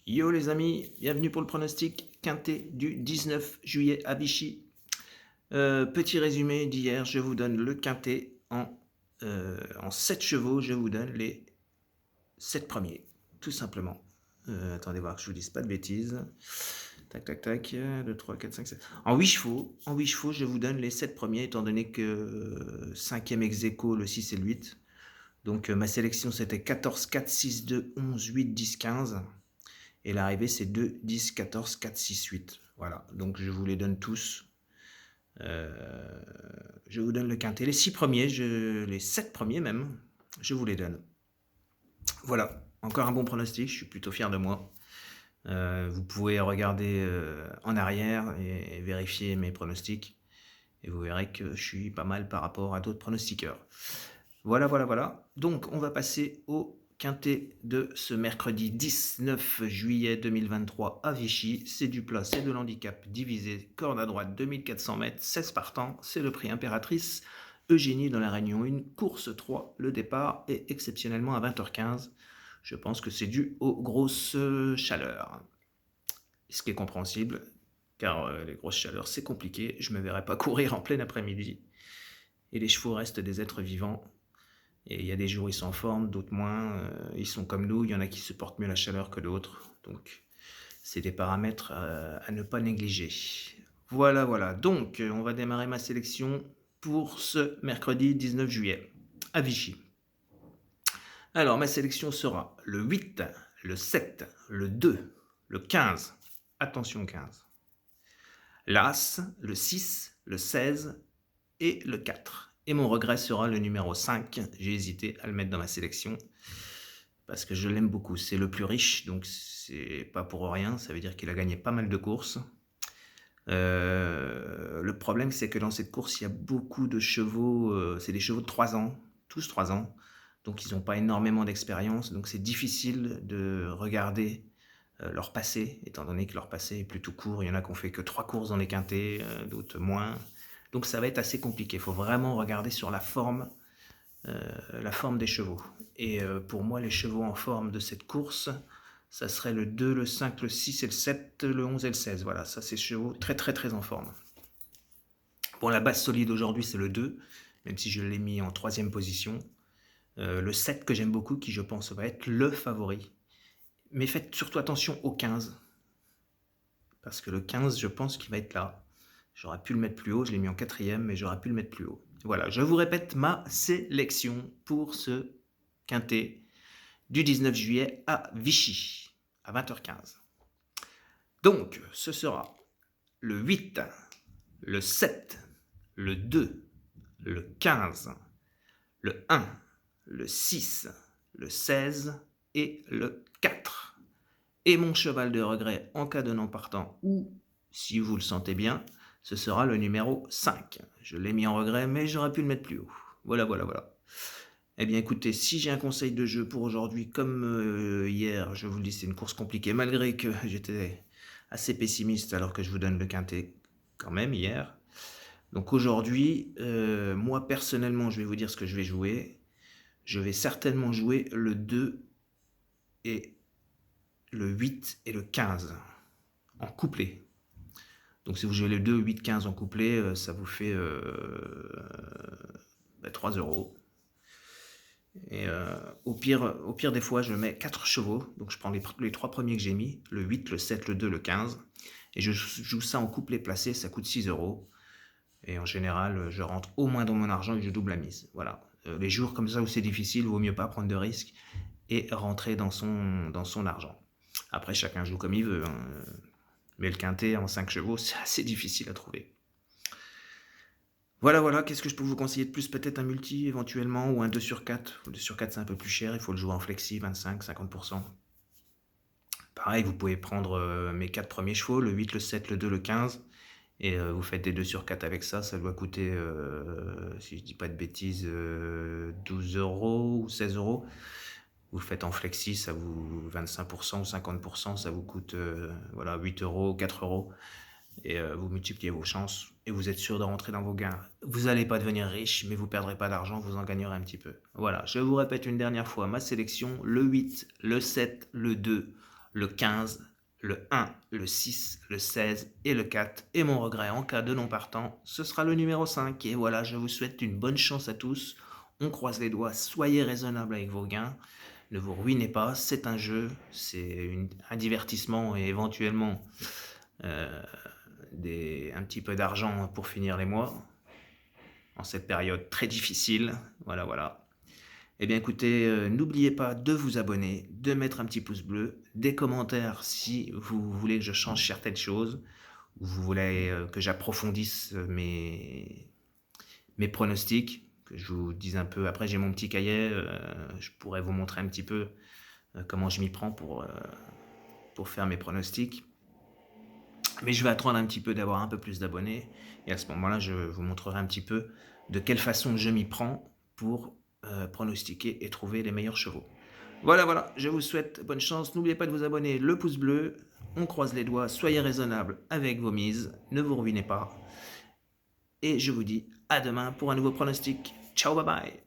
Yo les amis, bienvenue pour le pronostic quintet du 19 juillet à Vichy. Petit résumé d'hier, je vous donne le quintet en 7 chevaux, je vous donne les 7 premiers, tout simplement. Attendez voir que je vous dise pas de bêtises. Tac, tac, tac, 2, 3, 4, 5, 7. En 8 chevaux, je vous donne les 7 premiers, étant donné que 5e ex aequo, le 6 et le 8. Donc ma sélection c'était 14, 4, 6, 2, 11, 8, 10, 15. Et l'arrivée, c'est 2, 10, 14, 4, 6, 8. Voilà, donc je vous les donne tous. Je vous donne le quintet. Les 6 premiers, les 7 premiers même, je vous les donne. Voilà, encore un bon pronostic, je suis plutôt fier de moi. Vous pouvez regarder en arrière et vérifier mes pronostics. Et vous verrez que je suis pas mal par rapport à d'autres pronostiqueurs. Voilà, voilà, voilà. Donc, on va passer au quintet de ce mercredi 19 juillet 2023 à Vichy. C'est du plat, c'est de l'handicap divisé, corde à droite, 2400 mètres, 16 partants. C'est le prix Impératrice. Eugénie dans la Réunion 1, course 3. Le départ est exceptionnellement à 20h15. Je pense que c'est dû aux grosses chaleurs. Ce qui est compréhensible, car les grosses chaleurs, c'est compliqué. Je ne me verrai pas courir en plein après-midi. Et les chevaux restent des êtres vivants. Et il y a des jours, ils sont en forme, d'autres moins. Ils sont comme nous, il y en a qui supportent mieux la chaleur que d'autres. Donc, c'est des paramètres à ne pas négliger. Voilà, voilà. Donc, on va démarrer ma sélection pour ce mercredi 19 juillet à Vichy. Alors, ma sélection sera le 8, le 7, le 2, le 15. Attention 15. L'As, le 6, le 16 et le 4. Et mon regret sera le numéro 5. J'ai hésité à le mettre dans ma sélection parce que je l'aime beaucoup. C'est le plus riche, donc c'est pas pour rien. Ça veut dire qu'il a gagné pas mal de courses. Le problème, c'est que dans cette course, il y a beaucoup de chevaux. C'est des chevaux de 3 ans, tous 3 ans. Donc, ils n'ont pas énormément d'expérience. Donc, c'est difficile de regarder leur passé, étant donné que leur passé est plutôt court. Il y en a qui ont fait que 3 courses dans les quintets, d'autres moins. Donc, ça va être assez compliqué. Il faut vraiment regarder sur la forme des chevaux. Et pour moi, les chevaux en forme de cette course, ça serait le 2, le 5, le 6 et le 7, le 11 et le 16. Voilà, ça c'est chevaux très très très en forme. Bon, la base solide aujourd'hui, c'est le 2, même si je l'ai mis en 3e position. Le 7 que j'aime beaucoup, qui je pense va être le favori. Mais faites surtout attention au 15. Parce que le 15, je pense qu'il va être là. J'aurais pu le mettre plus haut, je l'ai mis en 4e, mais j'aurais pu le mettre plus haut. Voilà, je vous répète ma sélection pour ce quintet du 19 juillet à Vichy, à 20h15. Donc, ce sera le 8, le 7, le 2, le 15, le 1, le 6, le 16 et le 4. Et mon cheval de regret en cas de non partant, ou si vous le sentez bien, ce sera le numéro 5. Je l'ai mis en regret, mais j'aurais pu le mettre plus haut. Voilà, voilà, voilà. Eh bien écoutez, si j'ai un conseil de jeu pour aujourd'hui, comme hier, je vous le dis, c'est une course compliquée, malgré que j'étais assez pessimiste alors que je vous donne le quintet quand même hier. Donc aujourd'hui, moi personnellement, je vais vous dire ce que je vais jouer. Je vais certainement jouer le 2 et le 8 et le 15 en couplet. Donc si vous jouez le 2, 8, 15 en couplet, ça vous fait 3 euros. Et au pire des fois, je mets 4 chevaux. Donc je prends les 3 premiers que j'ai mis, le 8, le 7, le 2, le 15. Et je joue ça en couplet placé, ça coûte 6 euros. Et en général, je rentre au moins dans mon argent et je double la mise. Voilà. Les jours comme ça où c'est difficile, il vaut mieux pas prendre de risques et rentrer dans son argent. Après, chacun joue comme il veut, hein. Mais le quintet en 5 chevaux, c'est assez difficile à trouver. Voilà, voilà, qu'est-ce que je peux vous conseiller de plus? Peut-être un multi éventuellement ou un 2 sur 4. Le 2 sur 4 c'est un peu plus cher, il faut le jouer en flexi, 25, 50%. Pareil, vous pouvez prendre mes 4 premiers chevaux, le 8, le 7, le 2, le 15. Et vous faites des 2 sur 4 avec ça, ça doit coûter, si je dis pas de bêtises, 12 euros ou 16 euros. Vous le faites en flexi, ça vous 25% ou 50%, ça vous coûte voilà, 8 euros, 4 euros. Et vous multipliez vos chances et vous êtes sûr de rentrer dans vos gains. Vous n'allez pas devenir riche, mais vous ne perdrez pas d'argent, vous en gagnerez un petit peu. Voilà, je vous répète une dernière fois, ma sélection, le 8, le 7, le 2, le 15, le 1, le 6, le 16 et le 4. Et mon regret en cas de non partant, ce sera le numéro 5. Et voilà, je vous souhaite une bonne chance à tous. On croise les doigts, soyez raisonnables avec vos gains. Ne vous ruinez pas, c'est un jeu, un divertissement et éventuellement euh, un petit peu d'argent pour finir les mois en cette période très difficile. Voilà, voilà. Eh bien écoutez, n'oubliez pas de vous abonner, de mettre un petit pouce bleu, des commentaires si vous voulez que je change certaines choses, ou vous voulez que j'approfondisse mes pronostics, que je vous dise un peu. Après, j'ai mon petit cahier, je pourrais vous montrer un petit peu comment je m'y prends pour faire mes pronostics. Mais je vais attendre un petit peu d'avoir un peu plus d'abonnés, et à ce moment-là, je vous montrerai un petit peu de quelle façon je m'y prends pour pronostiquer et trouver les meilleurs chevaux. Voilà, voilà, je vous souhaite bonne chance. N'oubliez pas de vous abonner, le pouce bleu. On croise les doigts, soyez raisonnable avec vos mises, ne vous ruinez pas. Et je vous dis à demain pour un nouveau pronostic. Ciao, bye bye.